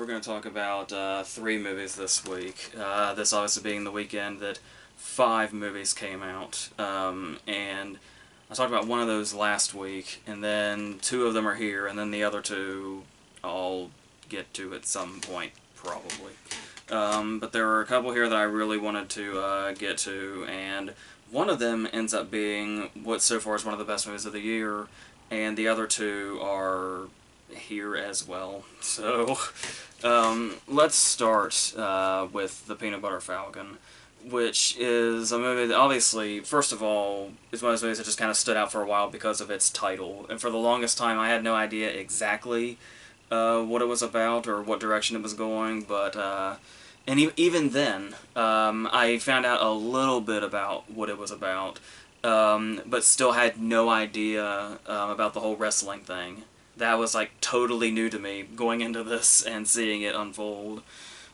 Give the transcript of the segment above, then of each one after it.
we're going to talk about 3 movies this week. This obviously being the weekend that 5 movies came out. And I talked about one of those last week, and then 2 of them are here, and then the other 2 I'll get to at some point, probably. But there are a couple here that I really wanted to get to, and one of them ends up being what so far is one of the best movies of the year, and the other 2 are here as well. So, let's start with The Peanut Butter Falcon, which is a movie that obviously, first of all, is one of those movies that just kind of stood out for a while because of its title. And for the longest time, I had no idea exactly what it was about or what direction it was going, but even then, I found out a little bit about what it was about, but still had no idea about the whole wrestling thing. That was like totally new to me going into this and seeing it unfold.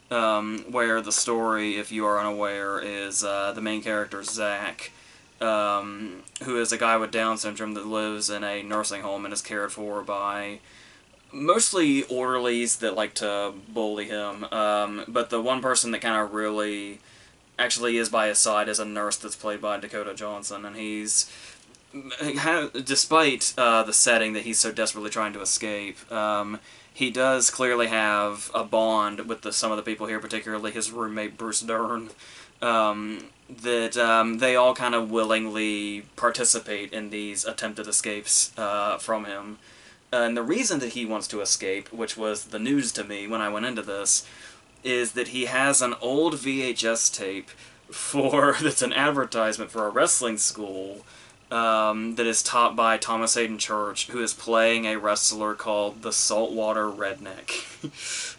Where the story, if you are unaware, is the main character, Zach, who is a guy with Down syndrome that lives in a nursing home and is cared for by mostly orderlies that like to bully him, but the one person that kind of really actually is by his side is a nurse that's played by Dakota Johnson, and he's, despite the setting that he's so desperately trying to escape, he does clearly have a bond with some of the people here, particularly his roommate Bruce Dern, that they all kind of willingly participate in these attempted escapes from him. And the reason that he wants to escape, which was the news to me when I went into this, is that he has an old VHS tape that's an advertisement for a wrestling school that is taught by Thomas Hayden Church, who is playing a wrestler called the Saltwater Redneck.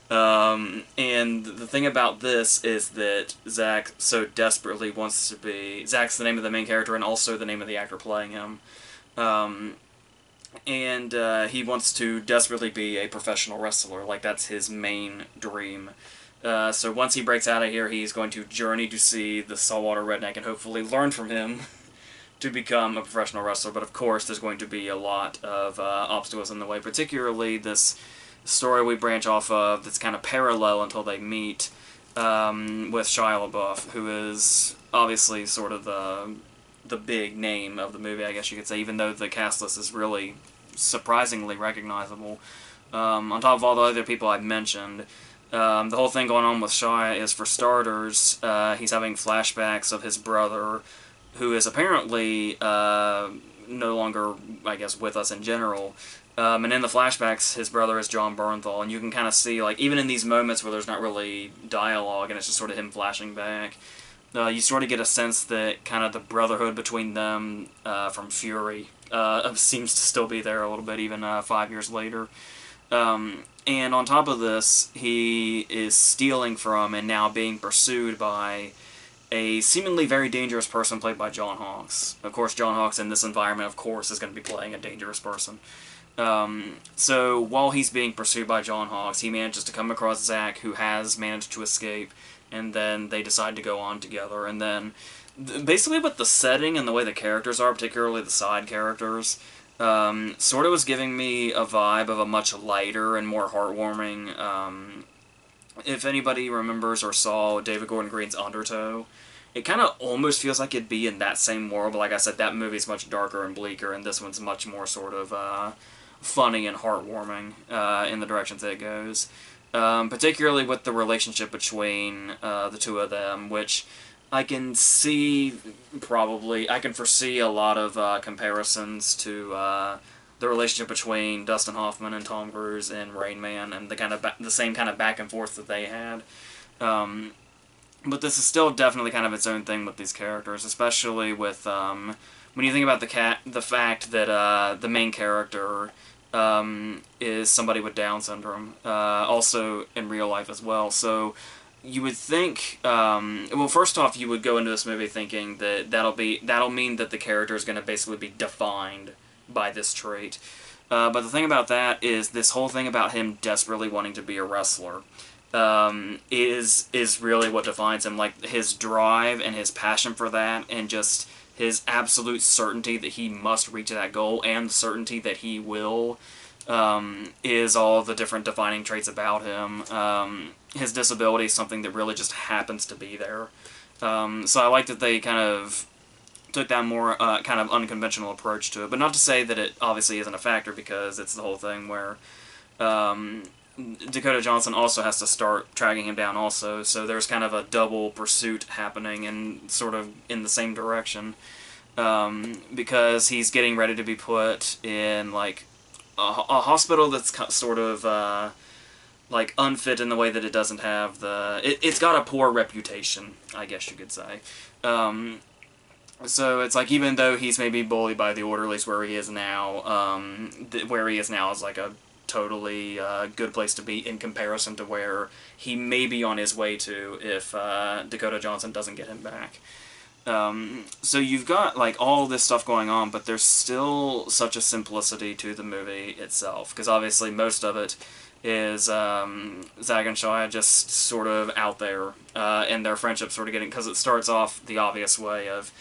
And the thing about this is that Zach so desperately wants to be... Zach's the name of the main character and also the name of the actor playing him. And he wants to desperately be a professional wrestler. Like, that's his main dream. So once he breaks out of here, he's going to journey to see the Saltwater Redneck and hopefully learn from him to become a professional wrestler. But of course, there's going to be a lot of obstacles in the way, particularly this story we branch off of that's kind of parallel until they meet with Shia LaBeouf, who is obviously sort of the big name of the movie, I guess you could say, even though the cast list is really surprisingly recognizable. On top of all the other people I've mentioned, the whole thing going on with Shia is, for starters, he's having flashbacks of his brother, who is apparently no longer, I guess, with us in general. And in the flashbacks, his brother is John Bernthal, and you can kind of see, like, even in these moments where there's not really dialogue and it's just sort of him flashing back, you sort of get a sense that kind of the brotherhood between them from Fury seems to still be there a little bit, even 5 years later. And on top of this, he is stealing from and now being pursued by a seemingly very dangerous person played by John Hawkes. Of course, John Hawkes in this environment, of course, is going to be playing a dangerous person. So while he's being pursued by John Hawkes, he manages to come across Zach, who has managed to escape, and then they decide to go on together. And then, basically with the setting and the way the characters are, particularly the side characters, sort of was giving me a vibe of a much lighter and more heartwarming, if anybody remembers or saw David Gordon Green's Undertow, it kind of almost feels like it'd be in that same world, but like I said, that movie's much darker and bleaker, and this one's much more sort of funny and heartwarming in the directions that it goes. Particularly with the relationship between the 2 of them, which I can see, I can foresee a lot of comparisons to the relationship between Dustin Hoffman and Tom Cruise in Rain Man, and the same kind of back and forth that they had. But this is still definitely kind of its own thing with these characters, especially with when you think about the fact that the main character is somebody with Down syndrome, also in real life as well. So you would think, well, first off, you would go into this movie thinking that that'll mean that the character is going to basically be defined by this trait. But the thing about that is this whole thing about him desperately wanting to be a wrestler is really what defines him. Like, his drive and his passion for that, and just his absolute certainty that he must reach that goal, and certainty that he will, is all the different defining traits about him. His disability is something that really just happens to be there. So I like that they kind of took that more kind of unconventional approach to it. But not to say that it obviously isn't a factor, because it's the whole thing where Dakota Johnson also has to start tracking him down also. So there's kind of a double pursuit happening and sort of in the same direction. Because he's getting ready to be put in like a hospital that's sort of like unfit in the way that it doesn't have the... It's got a poor reputation, I guess you could say. So it's like, even though he's maybe bullied by the orderlies where he is now, where he is now is like a totally good place to be in comparison to where he may be on his way to if Dakota Johnson doesn't get him back. So you've got like all this stuff going on, but there's still such a simplicity to the movie itself, because obviously most of it is Zach and Shia just sort of out there, and their friendship sort of getting, because it starts off the obvious way of,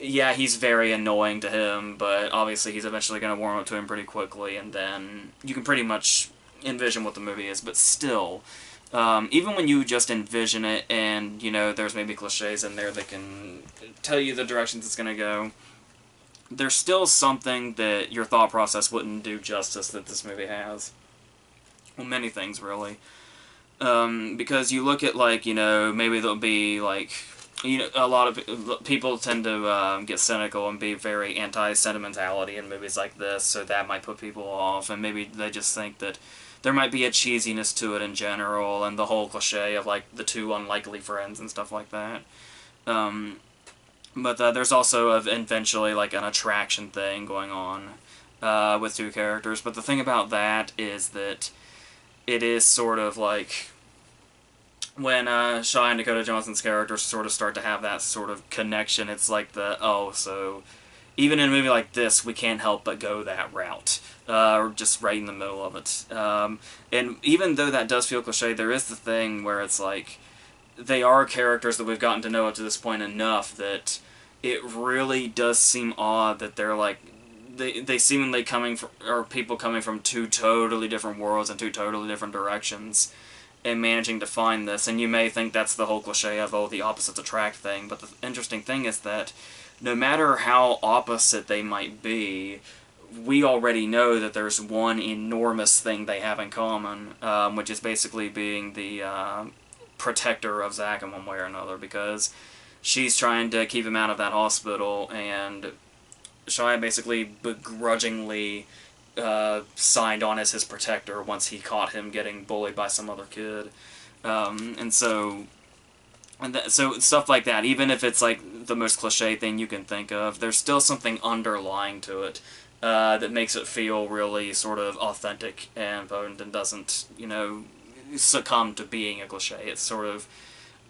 yeah, he's very annoying to him, but obviously he's eventually going to warm up to him pretty quickly, and then you can pretty much envision what the movie is, but still, even when you just envision it, and, you know, there's maybe cliches in there that can tell you the directions it's going to go, there's still something that your thought process wouldn't do justice that this movie has. Well, many things, really. Because you look at, like, you know, maybe there'll be, like, you know, a lot of people tend to get cynical and be very anti-sentimentality in movies like this, so that might put people off, and maybe they just think that there might be a cheesiness to it in general, and the whole cliche of, like, the two unlikely friends and stuff like that. But there's also eventually, like, an attraction thing going on with two characters, but the thing about that is that it is sort of like when Shia and Dakota Johnson's characters sort of start to have that sort of connection, it's like so even in a movie like this, we can't help but go that route, or just right in the middle of it. And even though that does feel cliche, there is the thing where it's like, they are characters that we've gotten to know up to this point enough that it really does seem odd that they're like, they seemingly coming from, or people coming from two totally different worlds and two totally different directions, and managing to find this. And you may think that's the whole cliche of, oh, the opposites attract thing, but the interesting thing is that no matter how opposite they might be, we already know that there's one enormous thing they have in common, which is basically being the protector of Zach in one way or another, because she's trying to keep him out of that hospital, and Shia basically begrudgingly signed on as his protector once he caught him getting bullied by some other kid. So stuff like that, even if it's like the most cliche thing you can think of, there's still something underlying to it that makes it feel really sort of authentic and potent, and doesn't, you know, succumb to being a cliche. It sort of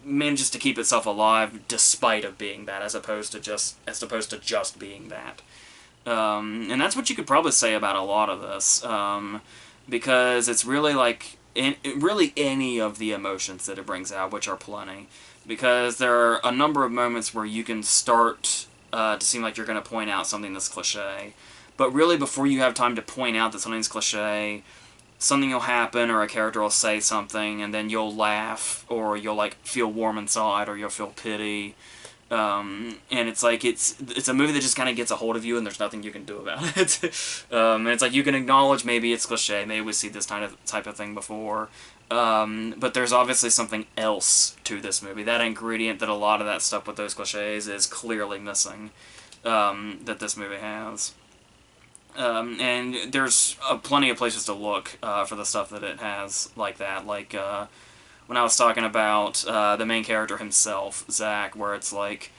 manages to keep itself alive despite of being that, as opposed to just being that. And that's what you could probably say about a lot of this, because it's really like, really any of the emotions that it brings out, which are plenty, because there are a number of moments where you can start to seem like you're going to point out something that's cliche, but really before you have time to point out that something's cliche, something will happen, or a character will say something, and then you'll laugh, or you'll like feel warm inside, or you'll feel pity. And it's like, it's a movie that just kind of gets a hold of you, and there's nothing you can do about it. And it's like, you can acknowledge maybe it's cliche, maybe we've seen this type of thing before, but there's obviously something else to this movie. That ingredient that a lot of that stuff with those cliches is clearly missing, that this movie has. And there's plenty of places to look for the stuff that it has like that, like when I was talking about the main character himself, Zach, where it's like,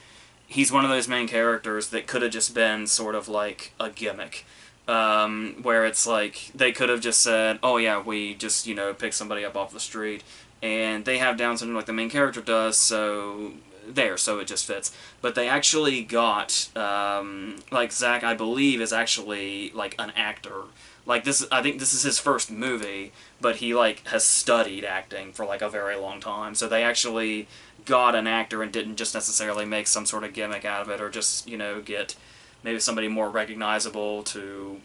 he's one of those main characters that could have just been sort of like a gimmick, where it's like, they could have just said, oh yeah, we just, you know, pick somebody up off the street, and they have Down syndrome like the main character does, so it just fits. But they actually got, like, Zach, I believe, is actually, like, an actor. Like, I think this is his first movie, but he, like, has studied acting for, like, a very long time. So they actually got an actor and didn't just necessarily make some sort of gimmick out of it, or just, you know, get maybe somebody more recognizable to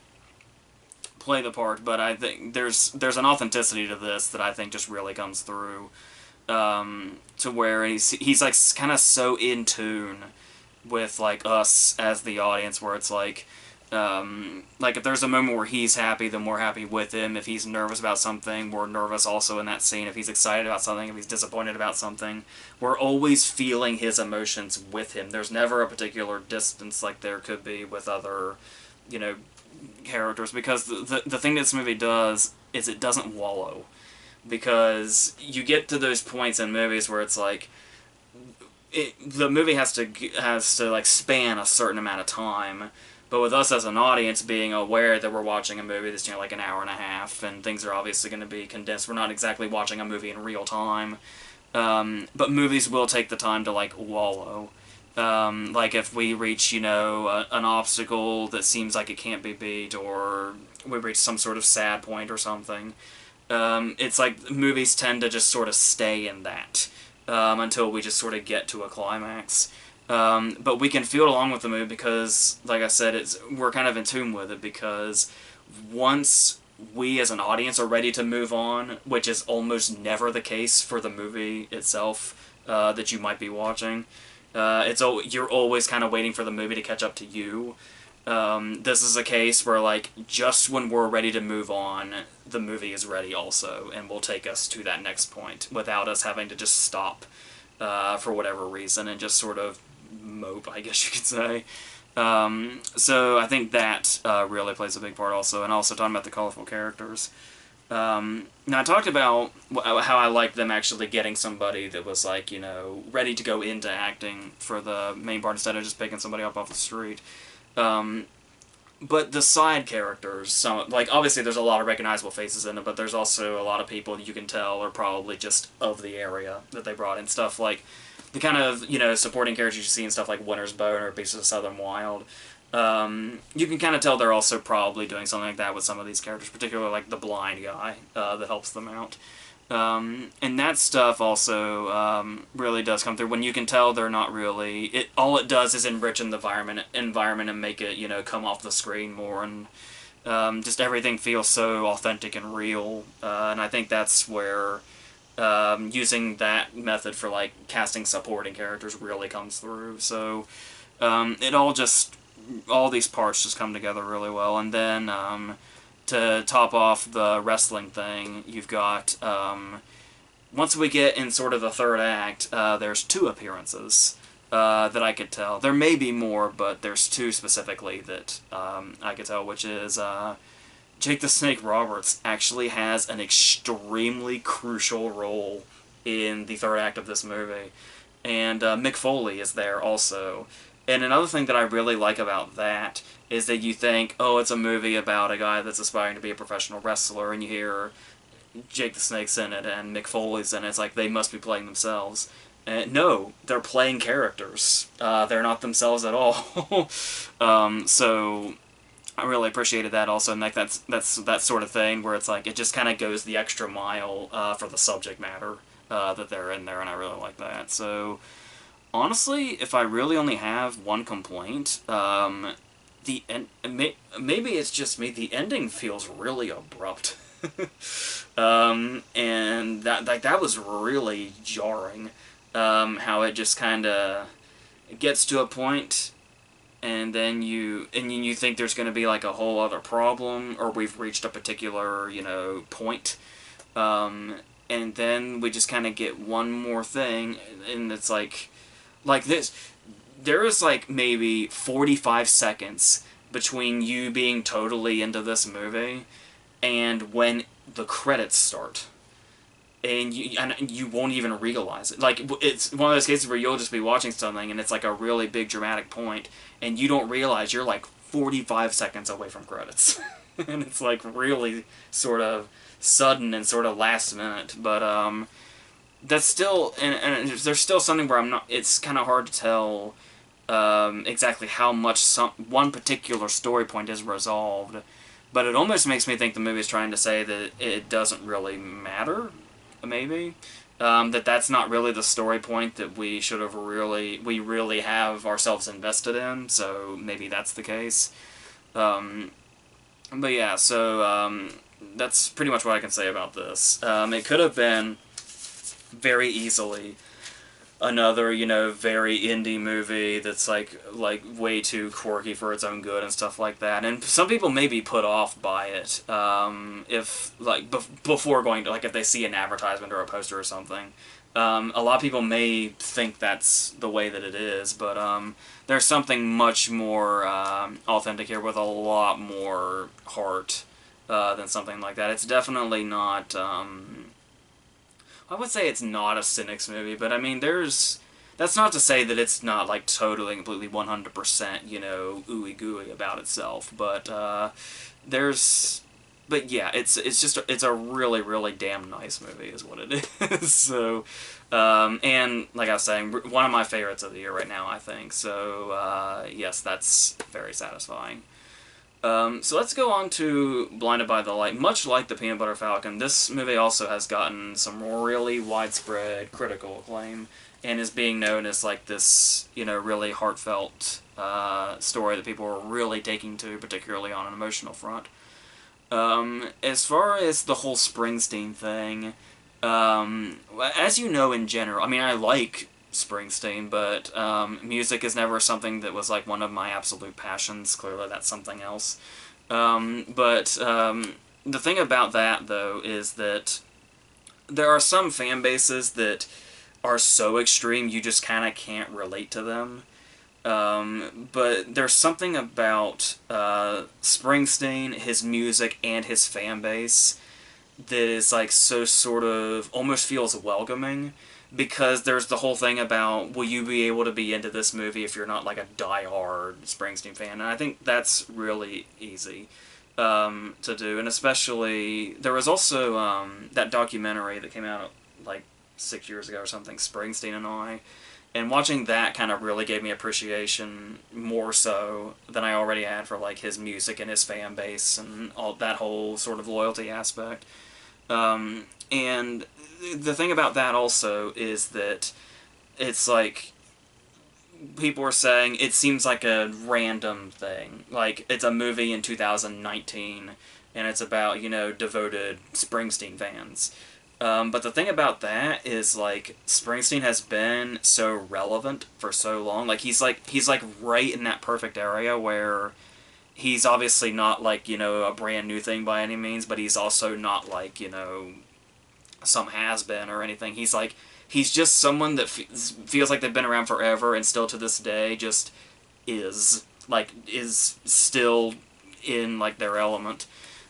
play the part, but I think there's an authenticity to this that I think just really comes through, to where he's like kind of so in tune with like us as the audience, where it's like if there's a moment where he's happy, then we're happy with him. If he's nervous about something, we're nervous also in that scene. If he's excited about something, if he's disappointed about something, we're always feeling his emotions with him. There's never a particular distance like there could be with other, you know, characters, because the thing this movie does is it doesn't wallow. Because you get to those points in movies where it's like, the movie has to like span a certain amount of time. But with us as an audience being aware that we're watching a movie that's, you know, like an hour and a half, and things are obviously going to be condensed, we're not exactly watching a movie in real time. But movies will take the time to, like, wallow. Like if we reach, you know, an obstacle that seems like it can't be beat, or we reach some sort of sad point or something, it's like movies tend to just sort of stay in that until we just sort of get to a climax. But we can feel along with the movie because, like I said, we're kind of in tune with it, because once we as an audience are ready to move on, which is almost never the case for the movie itself that you might be watching, you're always kind of waiting for the movie to catch up to you. This is a case where, like, just when we're ready to move on, the movie is ready also, and will take us to that next point without us having to just stop for whatever reason and just sort of mope, I guess you could say. So I think that really plays a big part also, and also talking about the colorful characters. Now, I talked about how I liked them actually getting somebody that was, like, you know, ready to go into acting for the main part instead of just picking somebody up off the street. But the side characters, like, obviously there's a lot of recognizable faces in it, but there's also a lot of people you can tell are probably just of the area that they brought in. Stuff like the kind of, you know, supporting characters you see in stuff like Winter's Bone or Beasts of Southern Wild. You can kind of tell they're also probably doing something like that with some of these characters, particularly like the blind guy that helps them out. And that stuff also really does come through when you can tell they're not really... all it does is enrich the environment and make it, you know, come off the screen more, and just everything feels so authentic and real. And I think that's where using that method for, like, casting supporting characters really comes through. So all these parts just come together really well. And then to top off the wrestling thing, you've got, once we get in sort of the third act, there's 2 appearances that I could tell. There may be more, but there's 2 specifically that I could tell, which is Jake the Snake Roberts actually has an extremely crucial role in the third act of this movie. And Mick Foley is there also. And another thing that I really like about that is that you think, oh, it's a movie about a guy that's aspiring to be a professional wrestler, and you hear Jake the Snake's in it and Mick Foley's in it. It's like they must be playing themselves. No, they're playing characters. They're not themselves at all. So I really appreciated that also, and like that's that sort of thing where it's like it just kind of goes the extra mile for the subject matter that they're in there, and I really like that. So honestly, if I really only have one complaint, maybe it's just me, the ending feels really abrupt. And that was really jarring. How it just kind of gets to a point, and then you think there's going to be like a whole other problem, or we've reached a particular, you know, point, and then we just kind of get one more thing, and it's like this. There is like maybe 45 seconds between you being totally into this movie and when the credits start. And you won't even realize it. Like, it's one of those cases where you'll just be watching something and it's like a really big dramatic point, and you don't realize you're like 45 seconds away from credits. And it's like really sort of sudden and sort of last minute. But that's still, and there's still something where it's kind of hard to tell exactly how much one particular story point is resolved. But it almost makes me think the movie is trying to say that it doesn't really matter, maybe. That's not really the story point that we really have ourselves invested in, so maybe that's the case. But yeah, so that's pretty much what I can say about this. It could have been very easily another, very indie movie that's like way too quirky for its own good and stuff like that. And some people may be put off by it if like before going to, like, if they see an advertisement or a poster or something. A lot of people may think that's the way that it is, but there's something much more authentic here with a lot more heart than something like that. It's definitely not. I would say it's not a cynics movie, but I mean, that's not to say that it's not like totally, completely, 100%, ooey gooey about itself. But but yeah, it's a really, really damn nice movie, is what it is. So, and like I was saying, one of my favorites of the year right now, I think. So yes, that's very satisfying. So let's go on to Blinded by the Light. Much like the Peanut Butter Falcon, this movie also has gotten some really widespread critical acclaim and is being known as like this, really heartfelt story that people are really taking to, particularly on an emotional front. As far as the whole Springsteen thing, as you know in general, I mean, I like Springsteen, but music is never something that was like one of my absolute passions. Clearly, that's something else. But the thing about that, though, is that there are some fan bases that are so extreme you just kind of can't relate to them. But there's something about Springsteen, his music, and his fan base that is like so sort of almost feels welcoming, because there's the whole thing about, will you be able to be into this movie if you're not like a diehard Springsteen fan? And I think that's really easy to do. And especially, there was also that documentary that came out like 6 years ago or something, Springsteen and I. And watching that kind of really gave me appreciation more so than I already had for like his music and his fan base and all that whole sort of loyalty aspect. And the thing about that also is that it's like people are saying it seems like a random thing. Like, it's a movie in 2019 and it's about, devoted Springsteen fans. But the thing about that is, like, Springsteen has been so relevant for so long. Like, he's like right in that perfect area where he's obviously not like, a brand new thing by any means, but he's also not like, some has-been or anything. He's just someone that feels like they've been around forever and still to this day just is still in like their element.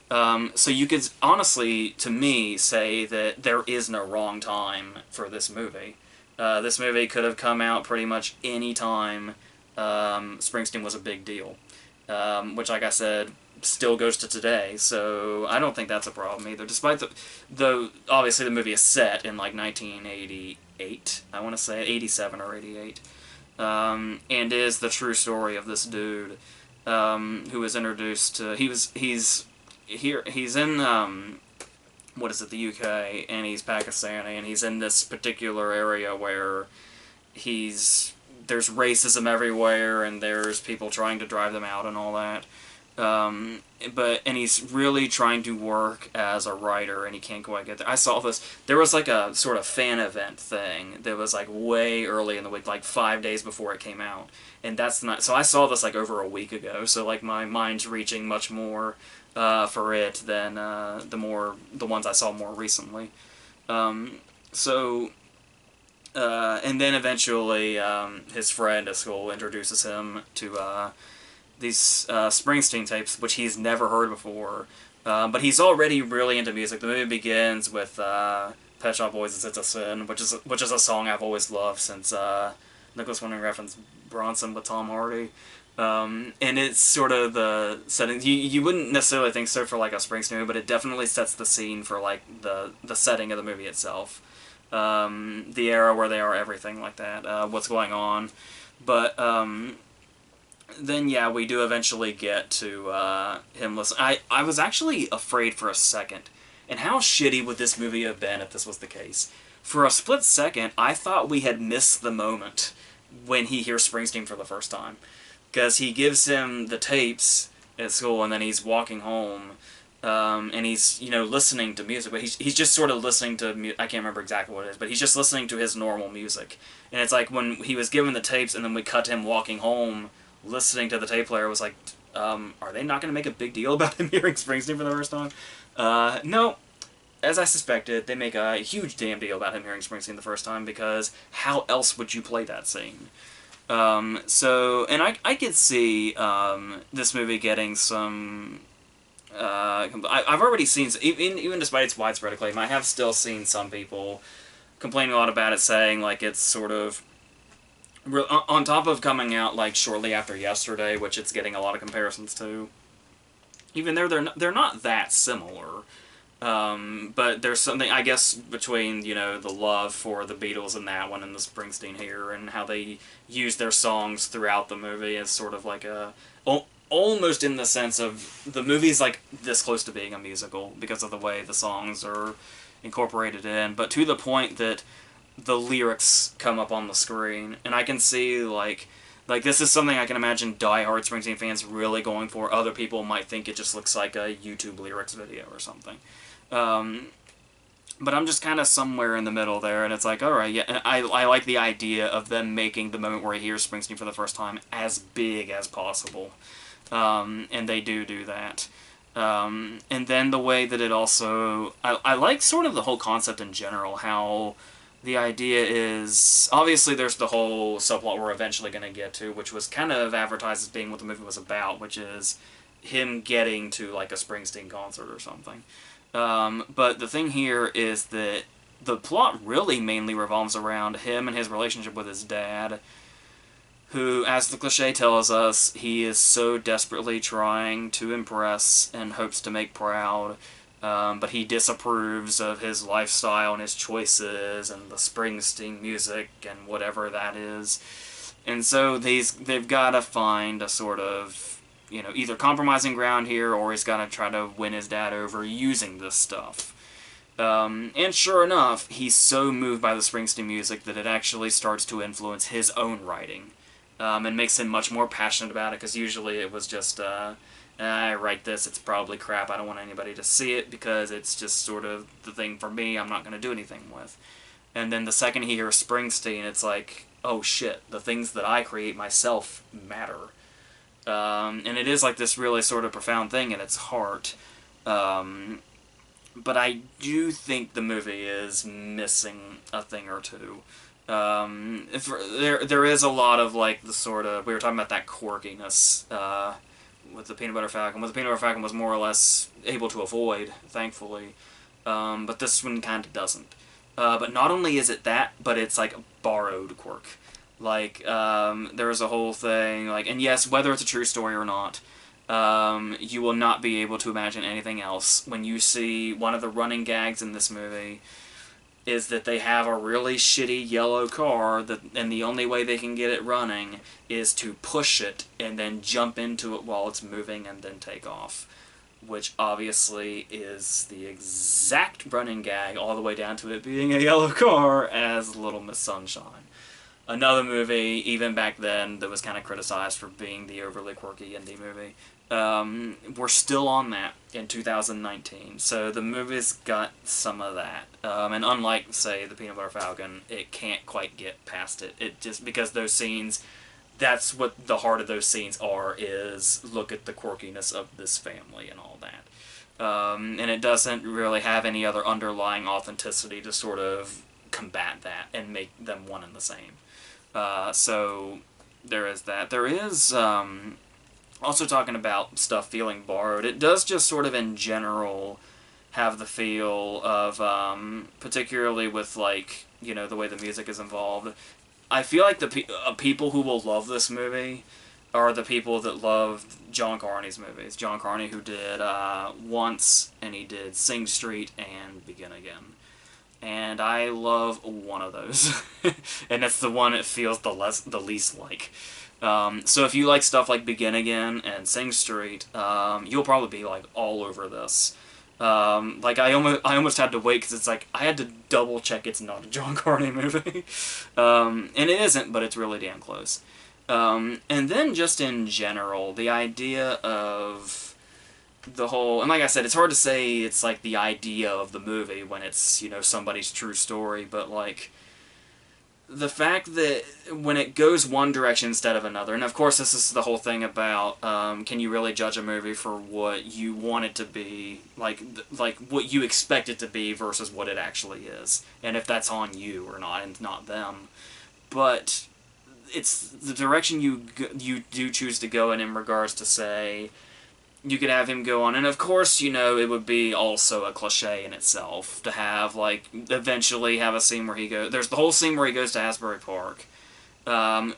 So you could honestly, to me, say that there is no wrong time for this movie. This movie could have come out pretty much any time Springsteen was a big deal, which, like I said, still goes to today. So I don't think that's a problem either. Despite the obviously the movie is set in like 1988, I want to say 87 or 88, and is the true story of this dude who was introduced to he's in what is it, the UK, and he's Pakistani, and he's in this particular area where there's racism everywhere, and there's people trying to drive them out and all that. And he's really trying to work as a writer, and he can't quite get there. I saw this. There was like a sort of fan event thing that was like way early in the week, like 5 days before it came out, and that's not. So I saw this like over a week ago. So like my mind's reaching much more for it than the ones I saw more recently. And then eventually his friend at school introduces him to these Springsteen tapes, which he's never heard before. But he's already really into music. The movie begins with Pet Shop Boys' "It's a Sin," which is a song I've always loved since Nicholas Winding Refn's Bronson with Tom Hardy. And it's sort of the setting. You wouldn't necessarily think so for like a Springsteen movie, but it definitely sets the scene for like the setting of the movie itself. The era where they are, everything like that, what's going on. But then, yeah, we do eventually get to him listen. I was actually afraid for a second. And how shitty would this movie have been if this was the case? For a split second, I thought we had missed the moment when he hears Springsteen for the first time. Because he gives him the tapes, at school, and then he's walking home, and he's, you know, listening to music, but he's just sort of listening to I can't remember exactly what it is, but he's just listening to his normal music. And it's like when he was given the tapes, and then we cut to him walking home, listening to the tape player, it was like, are they not going to make a big deal about him hearing Springsteen for the first time? No. As I suspected, they make a huge damn deal about him hearing Springsteen the first time, because how else would you play that scene? And I could see this movie getting some... I've already seen, even despite its widespread acclaim, I have still seen some people complaining a lot about it, saying, like, it's sort of... On top of coming out, like, shortly after Yesterday, which it's getting a lot of comparisons to, even they're not that similar. But there's something, I guess, between, you know, the love for the Beatles in that one and the Springsteen here, and how they use their songs throughout the movie as sort of like a... almost in the sense of the movie's like this close to being a musical because of the way the songs are incorporated in, but to the point that the lyrics come up on the screen, and I can see, like this is something I can imagine diehard Springsteen fans really going for. Other people might think it just looks like a YouTube lyrics video or something. But I'm just kind of somewhere in the middle there, and it's like, alright, yeah, and I like the idea of them making the moment where he hears Springsteen for the first time as big as possible. And they do that. And then the way that it also... I like sort of the whole concept in general, how the idea is... Obviously there's the whole subplot we're eventually going to get to, which was kind of advertised as being what the movie was about, which is him getting to, like, a Springsteen concert or something. But the thing here is that the plot really mainly revolves around him and his relationship with his dad, who, as the cliche tells us, he is so desperately trying to impress and hopes to make proud, but he disapproves of his lifestyle and his choices and the Springsteen music and whatever that is. And so they've got to find a sort of, you know, either compromising ground here, or he's got to try to win his dad over using this stuff. And sure enough, he's so moved by the Springsteen music that it actually starts to influence his own writing. And makes him much more passionate about it, because usually it was just, I write this, it's probably crap, I don't want anybody to see it, because it's just sort of the thing for me I'm not going to do anything with. And then the second he hears Springsteen, it's like, oh shit, the things that I create myself matter. And it is like this really sort of profound thing in its heart. But I do think the movie is missing a thing or two. There is a lot of, like, the sort of... We were talking about that quirkiness with the Peanut Butter Falcon. What the Peanut Butter Falcon was more or less able to avoid, thankfully. But this one kind of doesn't. But not only is it that, but it's, like, a borrowed quirk. Like, there's a whole thing, like... And yes, whether it's a true story or not, you will not be able to imagine anything else when you see one of the running gags in this movie is that they have a really shitty yellow car, and the only way they can get it running is to push it and then jump into it while it's moving and then take off. Which obviously is the exact running gag, all the way down to it being a yellow car as Little Miss Sunshine. Another movie, even back then, that was kind of criticized for being the overly quirky indie movie. We're still on that in 2019, so the movie's got some of that. And unlike, say, the Peanut Butter Falcon, it can't quite get past it. It just, because those scenes, that's what the heart of those scenes are, is look at the quirkiness of this family and all that. And it doesn't really have any other underlying authenticity to sort of combat that and make them one and the same. So there is that. There is, also talking about stuff feeling borrowed, it does just sort of in general have the feel of, particularly with, like, you know, the way the music is involved, I feel like the people who will love this movie are the people that love John Carney's movies. John Carney, who did Once, and he did Sing Street and Begin Again. And I love one of those. And it's the one it feels the least like. So if you like stuff like Begin Again and Sing Street, you'll probably be, like, all over this. Like, I almost had to wait, because it's like, I had to double check it's not a John Carney movie. And it isn't, but it's really damn close. And then just in general, the idea of the whole, and like I said, it's hard to say it's like the idea of the movie when it's, you know, somebody's true story, but like the fact that when it goes one direction instead of another, and of course this is the whole thing about can you really judge a movie for what you want it to be, like what you expect it to be versus what it actually is, and if that's on you or not, and not them. But it's the direction you do choose to go in regards to, say, you could have him go on, and of course, you know, it would be also a cliche in itself to have, like, eventually have a scene where he goes, there's the whole scene where he goes to Asbury Park,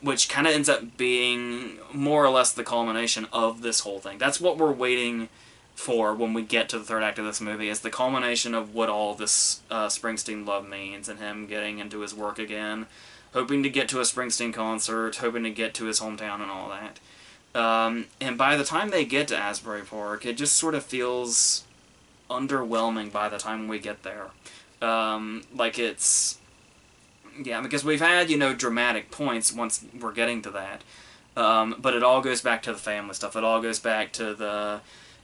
which kind of ends up being more or less the culmination of this whole thing. That's what we're waiting for when we get to the third act of this movie, is the culmination of what all this Springsteen love means, and him getting into his work again, hoping to get to a Springsteen concert, hoping to get to his hometown and all that. And by the time they get to Asbury Park, it just sort of feels underwhelming by the time we get there. Like it's... Yeah, because we've had, you know, dramatic points once we're getting to that. But it all goes back to the family stuff. It all goes back to the...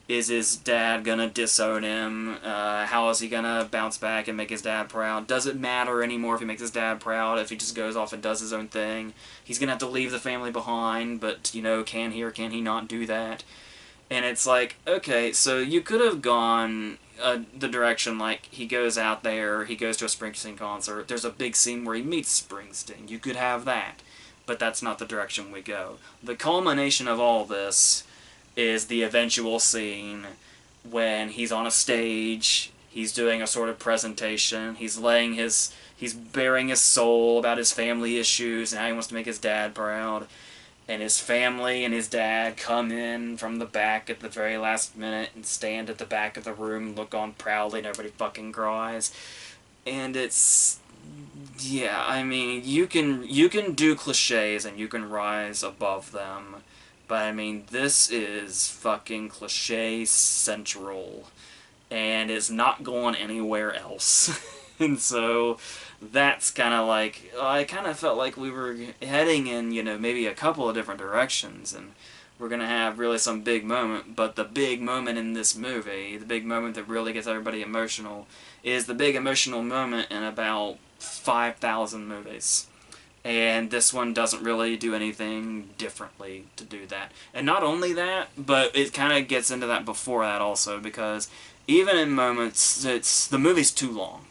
Is his dad gonna disown him? How is he gonna bounce back and make his dad proud? Does it matter anymore if he makes his dad proud, if he just goes off and does his own thing? He's gonna have to leave the family behind, but, you know, can he or can he not do that? And it's like, okay, so you could have gone the direction, like, he goes out there, he goes to a Springsteen concert, there's a big scene where he meets Springsteen. You could have that, but that's not the direction we go. The culmination of all this is the eventual scene when he's on a stage, he's doing a sort of presentation, he's bearing his soul about his family issues and how he wants to make his dad proud, and his family and his dad come in from the back at the very last minute and stand at the back of the room, look on proudly, and everybody fucking cries. And it's... yeah, I mean, you can do cliches and you can rise above them. But, I mean, this is fucking cliche central, and it's not going anywhere else. And so, that's kind of like, I kind of felt like we were heading in, you know, maybe a couple of different directions, and we're going to have really some big moment, but the big moment in this movie, the big moment that really gets everybody emotional, is the big emotional moment in about 5,000 movies. And this one doesn't really do anything differently to do that. And not only that, but it kind of gets into that before that also, because even in moments, the movie's too long.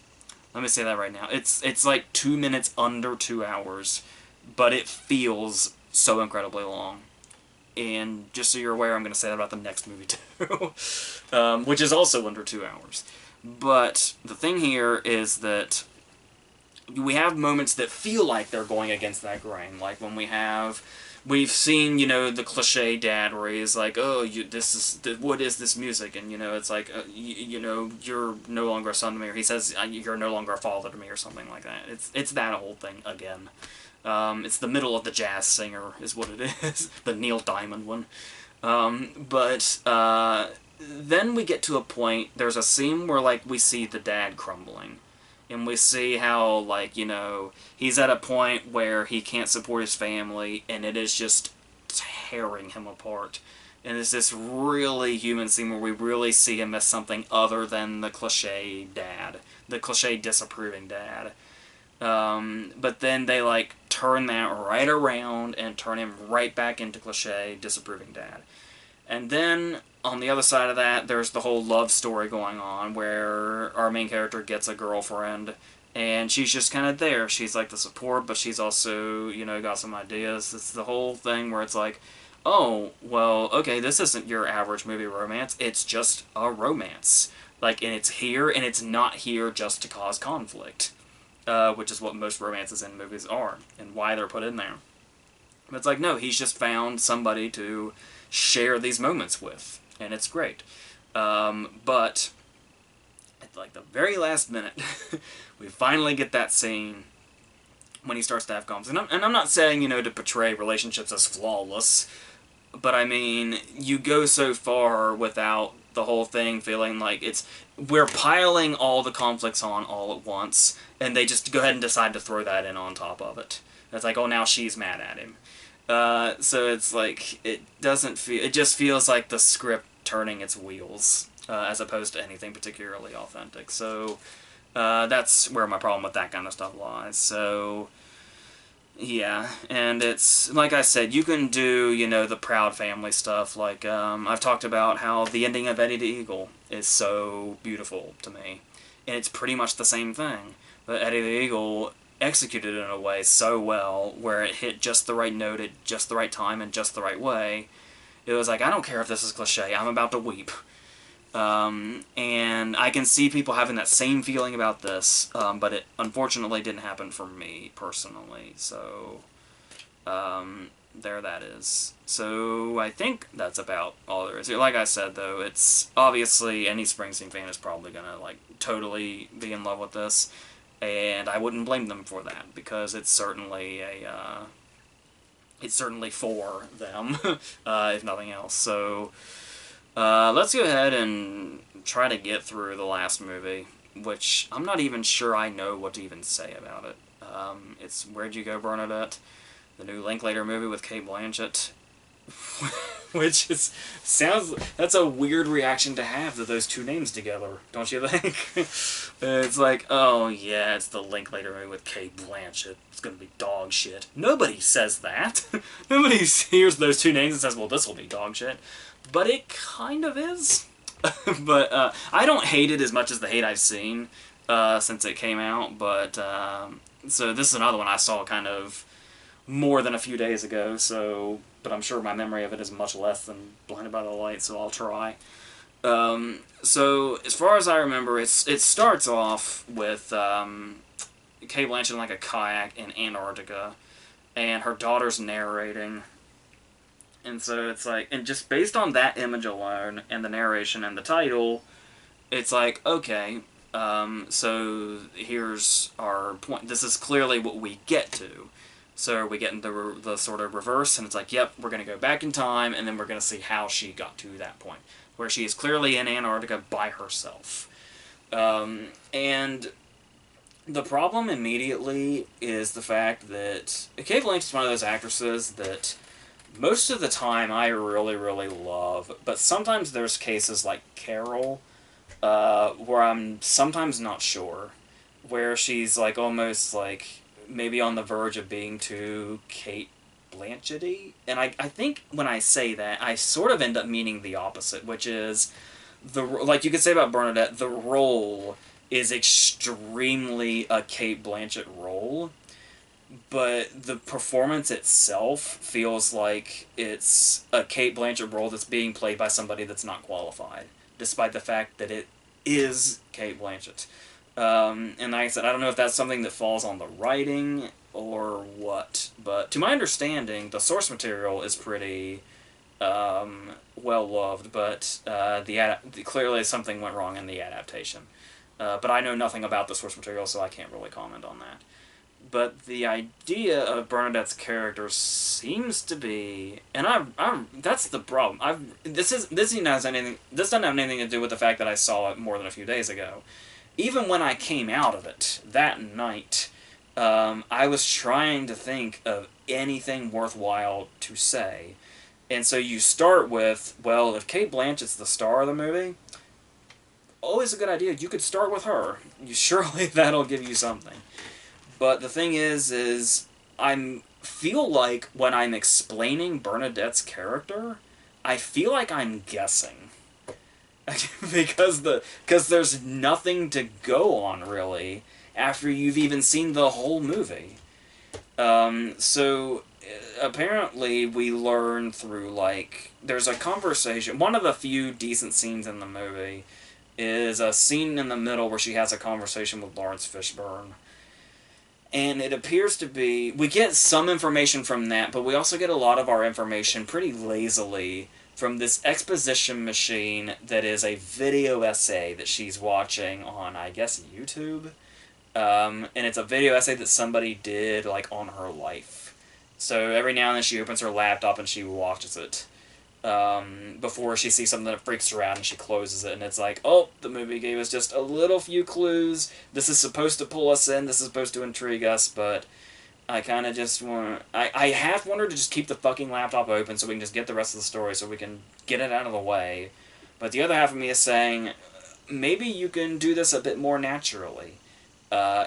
Let me say that right now. It's like 2 minutes under 2 hours, but it feels so incredibly long. And just so you're aware, I'm going to say that about the next movie too, which is also under 2 hours. But the thing here is that we have moments that feel like they're going against that grain, like when we've seen, you know, the cliche dad where he's like, oh, what is this music? And, you know, it's like, you know, you're no longer a son to me, or he says, you're no longer a father to me, or something like that. It's that whole thing again. It's the middle of the jazz singer, is what it is, the Neil Diamond one. But then we get to a point, there's a scene where, like, we see the dad crumbling. And we see how, like, you know, he's at a point where he can't support his family, and it is just tearing him apart. And it's this really human scene where we really see him as something other than the cliche dad, the cliche disapproving dad. But then they, like, turn that right around and turn him right back into cliche disapproving dad. And then, on the other side of that, there's the whole love story going on, where our main character gets a girlfriend, and she's just kind of there. She's like the support, but she's also, you know, got some ideas. It's the whole thing where it's like, oh, well, okay, this isn't your average movie romance, it's just a romance. Like, and it's here, and it's not here just to cause conflict, which is what most romances in movies are, and why they're put in there. But it's like, no, he's just found somebody to share these moments with, and it's great. But at like the very last minute, we finally get that scene when he starts to have conflicts. And I'm not saying, you know, to portray relationships as flawless, but I mean, you go so far without the whole thing feeling like we're piling all the conflicts on all at once, and they just go ahead and decide to throw that in on top of it. It's like, oh, now she's mad at him. So it's like, it doesn't feel, it just feels like the script turning its wheels, as opposed to anything particularly authentic. So, that's where my problem with that kind of stuff lies. So, yeah, and it's, like I said, you can do, you know, the Proud Family stuff, like, I've talked about how the ending of Eddie the Eagle is so beautiful to me, and it's pretty much the same thing, but Eddie the Eagle executed it in a way so well, where it hit just the right note at just the right time and just the right way. It was like, I don't care if this is cliche, I'm about to weep. And I can see people having that same feeling about this, but it unfortunately didn't happen for me personally, so there that is. So I think that's about all there is. Like I said, though, it's obviously any Springsteen fan is probably gonna like totally be in love with this, and I wouldn't blame them for that, because it's certainly it's certainly for them, if nothing else. So let's go ahead and try to get through the last movie, which I'm not even sure I know what to even say about it. It's Where'd You Go, Bernadette? The new Linklater movie with Cate Blanchett. Which is, that's a weird reaction to have to those two names together, don't you think? It's like, oh yeah, it's the Linklater movie with Cate Blanchett. It's gonna be dog shit. Nobody says that. Nobody hears those two names and says, well, this will be dog shit. But it kind of is. But I don't hate it as much as the hate I've seen since it came out. But so this is another one I saw kind of more than a few days ago. So, but I'm sure my memory of it is much less than Blinded by the Light. So I'll try. So as far as I remember, it starts off with Cate Blanchett in like a kayak in Antarctica, and her daughter's narrating. And so it's like, and just based on that image alone, and the narration and the title, it's like, okay, so here's our point. This is clearly what we get to. So we get into the sort of reverse, and it's like, yep, we're going to go back in time, and then we're going to see how she got to that point, where she is clearly in Antarctica by herself. And the problem immediately is the fact that Cate Blanchett's one of those actresses that most of the time I really, really love, but sometimes there's cases like Carol, where I'm sometimes not sure, where she's like almost like maybe on the verge of being too Cate Blanchett-y. And I think when I say that, I sort of end up meaning the opposite, which is, like you could say about Bernadette, the role is extremely a Cate Blanchett role, but the performance itself feels like it's a Cate Blanchett role that's being played by somebody that's not qualified, despite the fact that it is Cate Blanchett. And like I said, I don't know if that's something that falls on the writing or what, but to my understanding, the source material is pretty well loved, but clearly something went wrong in the adaptation. But I know nothing about the source material, so I can't really comment on that. But the idea of Bernadette's character seems to be, and that's the problem. This doesn't have anything to do with the fact that I saw it more than a few days ago. Even when I came out of it that night, I was trying to think of anything worthwhile to say. And so you start with, well, if Cate Blanchett's the star of the movie, always a good idea. You could start with her. Surely that'll give you something. But the thing is I feel like when I'm explaining Bernadette's character, I feel like I'm guessing. because there's nothing to go on, really, after you've even seen the whole movie. So apparently we learn through, like, there's a conversation. One of the few decent scenes in the movie is a scene in the middle where she has a conversation with Lawrence Fishburne. And it appears to be, we get some information from that, but we also get a lot of our information pretty lazily from this exposition machine that is a video essay that she's watching on, I guess, YouTube. And it's a video essay that somebody did, like, on her life. So every now and then she opens her laptop and she watches it. Before she sees something that freaks her out and she closes it, and it's like, oh, the movie gave us just a little few clues. This is supposed to pull us in, this is supposed to intrigue us, but I kind of just want... I half wanted to just keep the fucking laptop open so we can just get the rest of the story so we can get it out of the way. But the other half of me is saying, maybe you can do this a bit more naturally.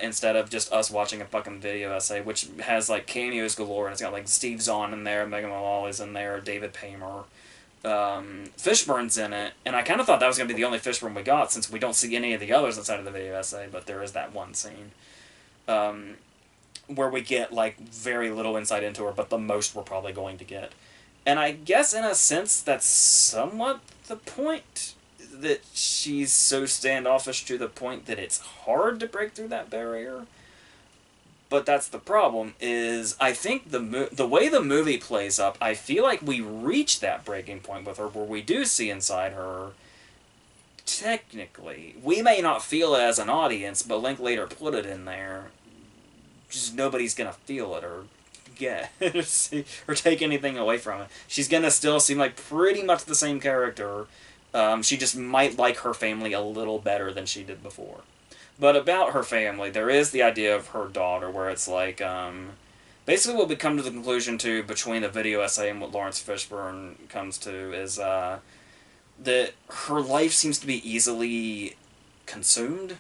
Instead of just us watching a fucking video essay, which has, like, cameos galore, and it's got, like, Steve Zahn in there, Megan Mullally's in there, David Paymer. Fishburne's in it, and I kind of thought that was going to be the only Fishburne we got, since we don't see any of the others inside of the video essay, but there is that one scene. Where we get, like, very little insight into her, but the most we're probably going to get. And I guess, in a sense, that's somewhat the point, that she's so standoffish to the point that it's hard to break through that barrier. But that's the problem, is I think the way the movie plays up, I feel like we reach that breaking point with her, where we do see inside her. Technically. We may not feel it as an audience, but Linklater put it in there. Just nobody's gonna feel it or get it or take anything away from it. She's gonna still seem like pretty much the same character. She just might like her family a little better than she did before. But about her family, there is the idea of her daughter, where it's like, basically what we come to the conclusion to between the video essay and what Lawrence Fishburne comes to is that her life seems to be easily consumed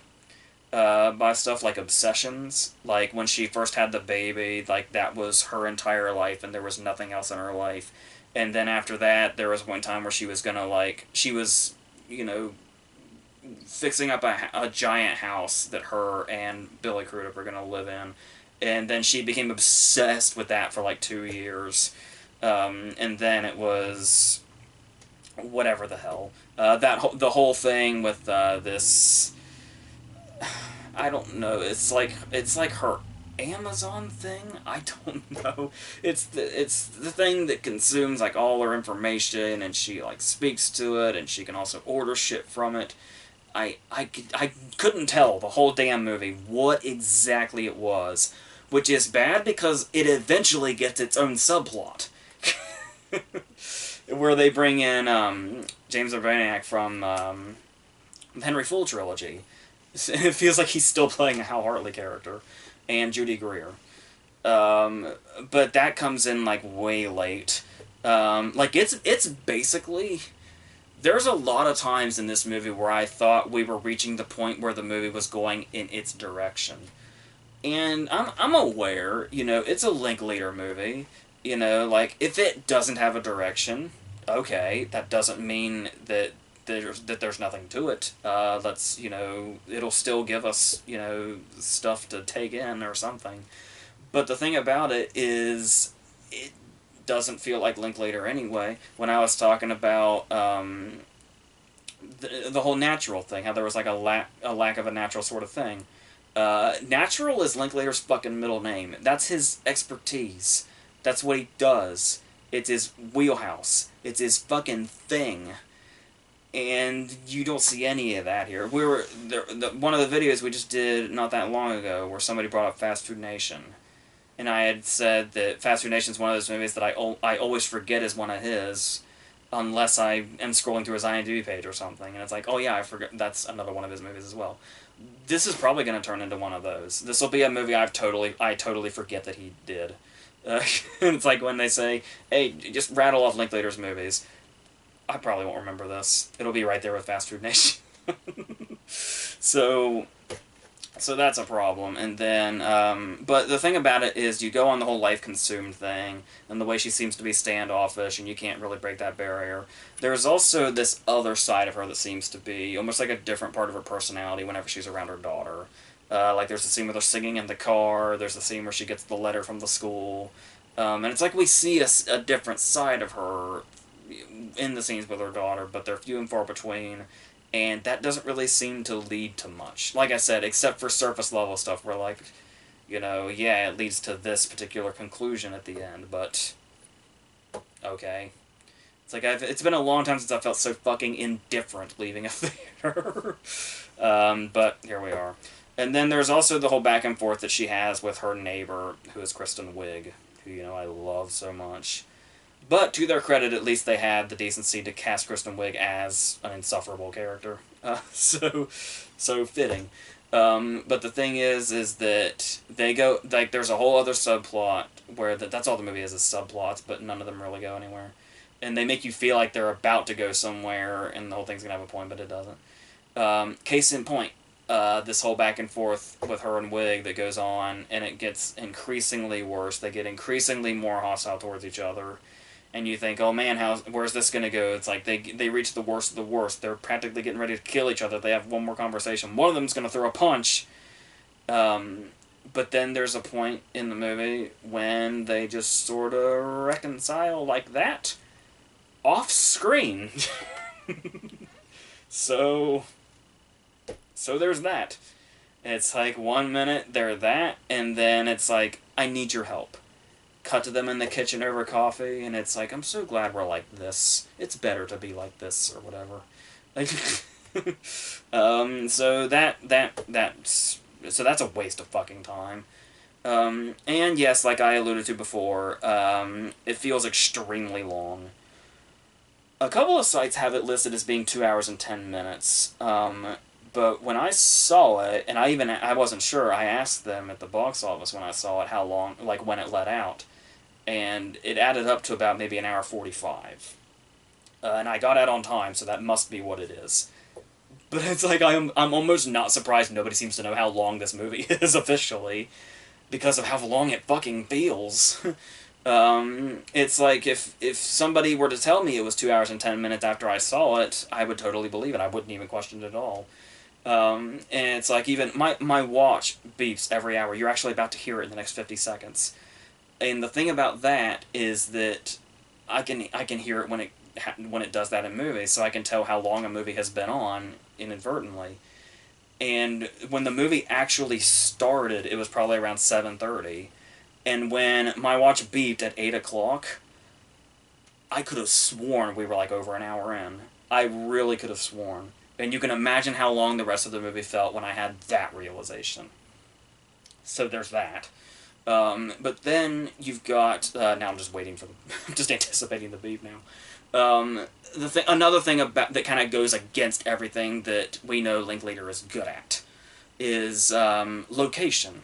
by stuff like obsessions. Like, when she first had the baby, like, that was her entire life, and there was nothing else in her life. And then after that, there was one time where she was gonna, like, she was, you know, fixing up a giant house that her and Billy Crudup were gonna live in. And then she became obsessed with that for, like, 2 years. And then it was... whatever the hell. The whole thing with this... I don't know. It's like her Amazon thing. I don't know. It's the thing that consumes, like, all her information, and she, like, speaks to it, and she can also order shit from it. I couldn't tell the whole damn movie what exactly it was, which is bad because it eventually gets its own subplot. Where they bring in James Urbaniak from the Henry Full trilogy. It feels like he's still playing a Hal Hartley character. And Judy Greer. But that comes in, like, way late. Like, it's basically... There's a lot of times in this movie where I thought we were reaching the point where the movie was going in its direction. And I'm aware, you know, it's a Linklater movie. You know, like, if it doesn't have a direction, okay, that doesn't mean that there's nothing to it. Let's, you know, it'll still give us, you know, stuff to take in or something. But the thing about it is, it doesn't feel like Linklater anyway. When I was talking about the whole natural thing, how there was, like, a lack of a natural sort of thing. Natural is Linklater's fucking middle name. That's his expertise. That's what he does. It's his wheelhouse. It's his fucking thing. And you don't see any of that here. We were one of the videos we just did not that long ago, where somebody brought up Fast Food Nation, and I had said that Fast Food Nation is one of those movies that I always forget is one of his, unless I am scrolling through his IMDb page or something, and it's like, oh yeah, I forgot that's another one of his movies as well. This is probably going to turn into one of those. This will be a movie I totally forget that he did. It's like when they say, hey, just rattle off Linklater's movies. I probably won't remember this. It'll be right there with Fast Food Nation. So that's a problem. And then, but the thing about it is, you go on the whole life consumed thing, and the way she seems to be standoffish, and you can't really break that barrier. There's also this other side of her that seems to be almost like a different part of her personality whenever she's around her daughter. Like, there's a scene where they're singing in the car, there's a scene where she gets the letter from the school, and it's like we see a different side of her in the scenes with her daughter, but they're few and far between, and that doesn't really seem to lead to much. Like I said, except for surface level stuff where, like, you know, yeah, it leads to this particular conclusion at the end, but okay. It's like, it's been a long time since I felt so fucking indifferent leaving a theater. But here we are. And then there's also the whole back and forth that she has with her neighbor, who is Kristen Wiig, who, you know, I love so much. But, to their credit, at least they had the decency to cast Kristen Wiig as an insufferable character. So fitting. But the thing is that they go, like, there's a whole other subplot where that's all the movie is subplots, but none of them really go anywhere. And they make you feel like they're about to go somewhere, and the whole thing's gonna have a point, but it doesn't. Case in point, this whole back and forth with her and Wig that goes on, and it gets increasingly worse. They get increasingly more hostile towards each other, and you think, oh man, where's this gonna go? It's like they reach the worst of the worst. They're practically getting ready to kill each other. They have one more conversation. One of them's gonna throw a punch. But then there's a point in the movie when they just sort of reconcile like that, off screen. so there's that. It's like 1 minute they're that, and then it's like, I need your help. Cut to them in the kitchen over coffee, and it's like, I'm so glad we're like this. It's better to be like this, or whatever. Like, so that's a waste of fucking time. And yes, like I alluded to before, it feels extremely long. A couple of sites have it listed as being 2 hours and 10 minutes. But when I saw it, and I wasn't sure, I asked them at the box office when I saw it how long, like when it let out. And it added up to about maybe an hour 45. And I got out on time, so that must be what it is. But it's like, I'm almost not surprised nobody seems to know how long this movie is officially, because of how long it fucking feels. It's like, if somebody were to tell me it was 2 hours and 10 minutes after I saw it, I would totally believe it. I wouldn't even question it at all. And it's like, even my watch beeps every hour. You're actually about to hear it in the next 50 seconds. And the thing about that is that I can hear it when it does that in movies, so I can tell how long a movie has been on inadvertently. And when the movie actually started, it was probably around 7:30. And when my watch beeped at 8 o'clock, I could have sworn we were like over an hour in. I really could have sworn. And you can imagine how long the rest of the movie felt when I had that realization. So there's that. But then you've got, now I'm just waiting for I'm just anticipating the beep now. Another thing about that kind of goes against everything that we know Linklater is good at is location.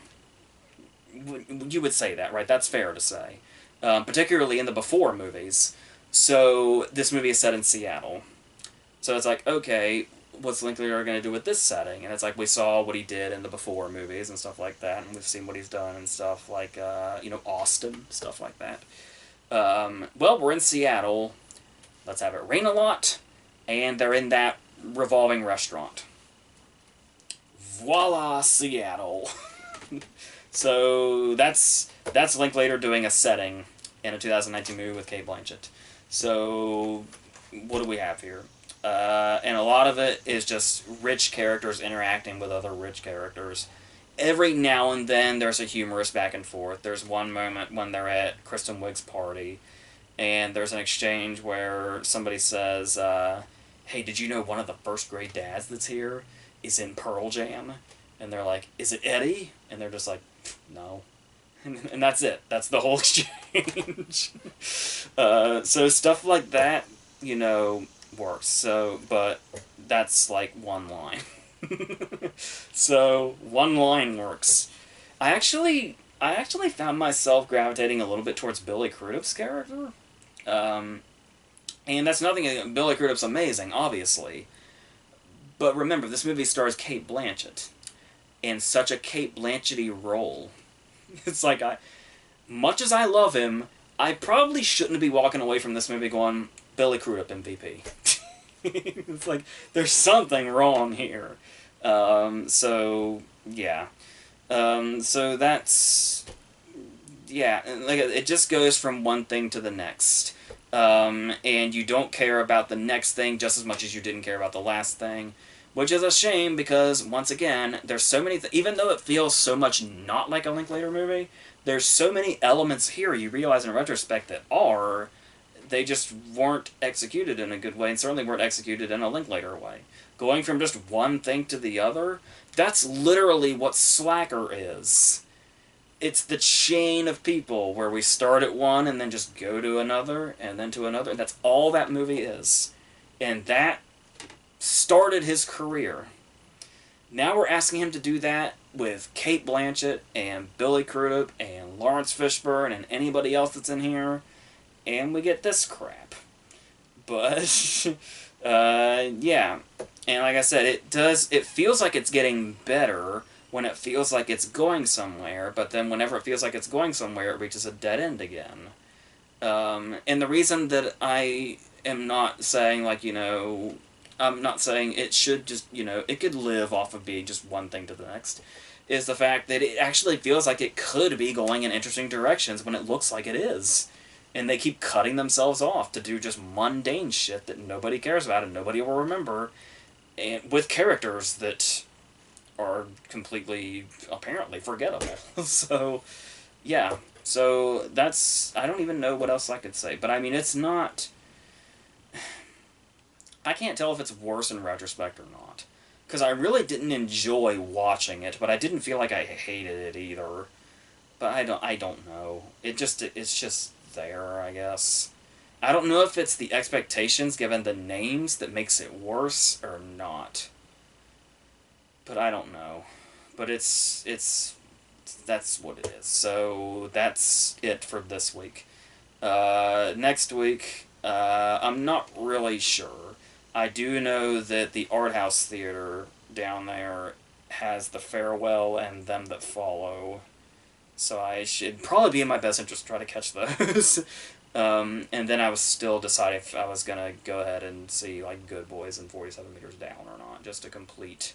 You would say that, right? That's fair to say. Particularly in the before movies. So this movie is set in Seattle. So it's like, okay, what's Linklater going to do with this setting? And it's like, we saw what he did in the before movies and stuff like that, and we've seen what he's done and stuff like, Austin, stuff like that. Well, we're in Seattle. Let's have it rain a lot, and they're in that revolving restaurant. Voila, Seattle. So that's Linklater doing a setting in a 2019 movie with Cate Blanchett. So what do we have here? And a lot of it is just rich characters interacting with other rich characters. Every now and then there's a humorous back and forth. There's one moment when they're at Kristen Wiig's party, and there's an exchange where somebody says, hey, did you know one of the first grade dads that's here is in Pearl Jam? And they're like, is it Eddie? And they're just like, no. And that's it. That's the whole exchange. So stuff like that, works. So, but that's like one line. So one line works. I actually found myself gravitating a little bit towards Billy Crudup's character. And that's nothing. Billy Crudup's amazing, obviously. But remember, this movie stars Cate Blanchett. In such a Cate Blanchett-y role. It's like, much as I love him, I probably shouldn't be walking away from this movie going, Billy Crudup MVP. It's like, there's something wrong here. So, yeah. So that's... Yeah, like, it just goes from one thing to the next. And you don't care about the next thing just as much as you didn't care about the last thing. Which is a shame because, once again, there's so many... even though it feels so much not like a Linklater movie, there's so many elements here you realize in retrospect that are... they just weren't executed in a good way, and certainly weren't executed in a Linklater way. Going from just one thing to the other, that's literally what Slacker is. It's the chain of people where we start at one and then just go to another, and then to another, and that's all that movie is. And that started his career. Now we're asking him to do that with Kate Blanchett and Billy Crudup and Lawrence Fishburne and anybody else that's in here, and we get this crap. But, yeah. And like I said, it feels like it's getting better when it feels like it's going somewhere, but then whenever it feels like it's going somewhere, it reaches a dead end again. And the reason that I am not saying, like, I'm not saying it should just, it could live off of being just one thing to the next, is the fact that it actually feels like it could be going in interesting directions when it looks like it is. And they keep cutting themselves off to do just mundane shit that nobody cares about and nobody will remember, and with characters that are completely, apparently, forgettable. So, yeah. So, I don't even know what else I could say. But, I mean, it's not... I can't tell if it's worse in retrospect or not. Because I really didn't enjoy watching it, but I didn't feel like I hated it either. But I don't know. It's just there, I guess. I don't know if it's the expectations given the names that makes it worse or not. But I don't know. But that's what it is. So that's it for this week. Next week, I'm not really sure. I do know that the Art House Theater down there has The Farewell and Them That Follow. So I should probably be in my best interest to try to catch those. And then I was still deciding if I was going to go ahead and see, like, Good Boys and 47 Meters Down or not, just to complete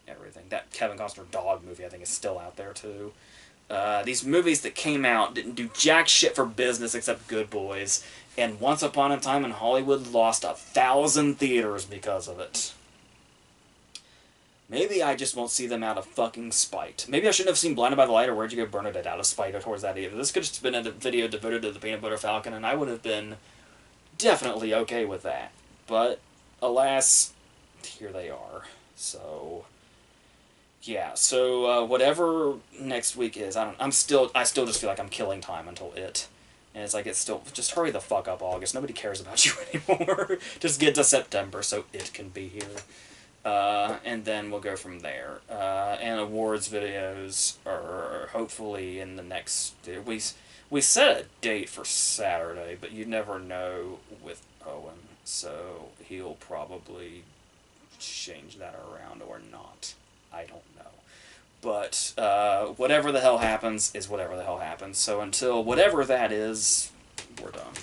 everything. That Kevin Costner dog movie, I think, is still out there, too. These movies that came out didn't do jack shit for business except Good Boys, and Once Upon a Time in Hollywood lost 1,000 theaters because of it. Maybe I just won't see them out of fucking spite. Maybe I shouldn't have seen Blinded by the Light or Where'd You Go, Bernadette out of spite towards that either. This could have just been a video devoted to the Peanut Butter Falcon, and I would have been definitely okay with that. But, alas, here they are. So, yeah. So, whatever next week is, I still just feel like I'm killing time until it. And it's like, just hurry the fuck up, August. Nobody cares about you anymore. Just get to September so it can be here. And then we'll go from there. And awards videos are hopefully in the next... We set a date for Saturday, but you never know with Owen, so he'll probably change that around or not. I don't know. But whatever the hell happens is whatever the hell happens. So until whatever that is, we're done.